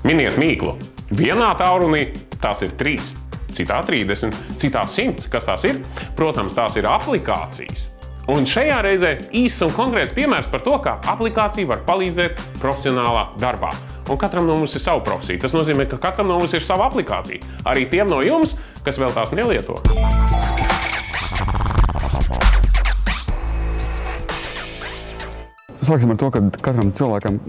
Miniet mīklu. Vienā tālrunī tās ir 3, citā 30, citā 100. Kas tās ir? Protams, tās ir aplikācijas. Un šajā reizē īsts un konkrēts piemērs par to, kā aplikācija var palīdzēt profesionālā darbā. Un katram no mums ir sava profesija. Tas nozīmē, ka katram no mums ir sava aplikācija. Arī tiem no jums, kas vēl tās nelieto. Sāksim ar to, ka katram cilvēkam,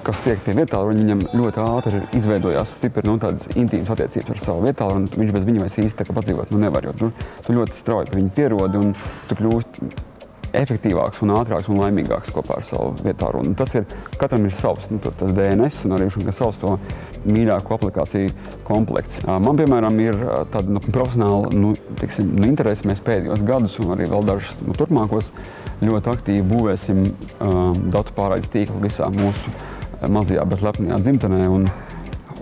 kas tiek pie vietālruņa, viņam ļoti ātri izveidojās stipri tādas intīmas attiecības ar savu vietālruni. Viņš bez viņa vairs īsti padzīvot nevar, jo tu ļoti strauji pie viņa pierodi un tu kļūst efektīvāks un ātrāks un laimīgāks kopā ar savu vietālruni. Tas ir, katram ir savs, tas DNS un arī savs to mīļāko aplikāciju komplekts. Man, piemēram, ir tāda profesionāla interese. Mēs pēdējos gadus un arī vēl dažus turpmākos ļoti aktīvi būvēsim datu pārraides tīklu visā mūsu mazajā, bet lepnajā dzimtenē.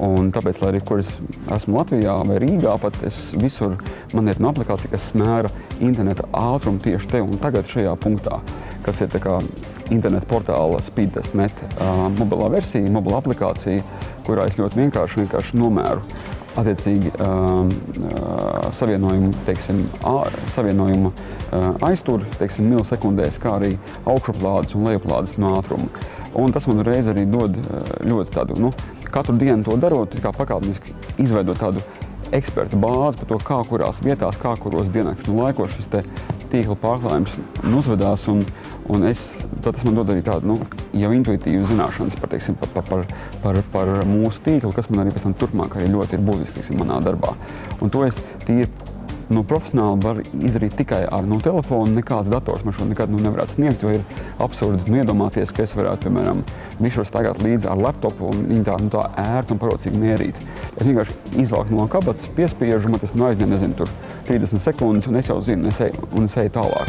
Un tāpēc, lai arī kur es esmu Latvijā vai Rīgā, pat es visur, man ir aplikācija, kas smēra interneta ātrumu tieši te un tagad šajā punktā, kas ir tā kā interneta portāla speedtest.net mobilā versija, mobila aplikācija, kurā es ļoti vienkārši nomēru attiecīgi savienojumu aizturu, milisekundēs, kā arī augšuplādes un lejuplādes no ātruma. Un tas man reiz arī dod ļoti tādu, katru dienu to darot, kā pakāpeniski izveidot tādu eksperta bāzi par to, kā kurās vietās, kā kuros diennakts laikos šis te tīkla pārklājums uzvedās. Un tas man dod arī tādu jau intuitīvu zināšanas par mūsu tīklu, kas man arī pēc tam turpmāk arī ļoti ir būtiski manā darbā. Un to es tīri profesionāli var izdarīt tikai ar telefonu. Nekāds dators man šo nekad nevarētu sniegt, jo ir absurdi iedomāties, ka es varētu, piemēram, visu staigāt līdzi ar laptopu un viņi tā ērti un parocīgi mērīt. Es vienkārši izvelku no kabatas, piespiežu, man tas aizņem, nezinu, tur 30 sekundes, un es jau zinu, un es eju tālāk.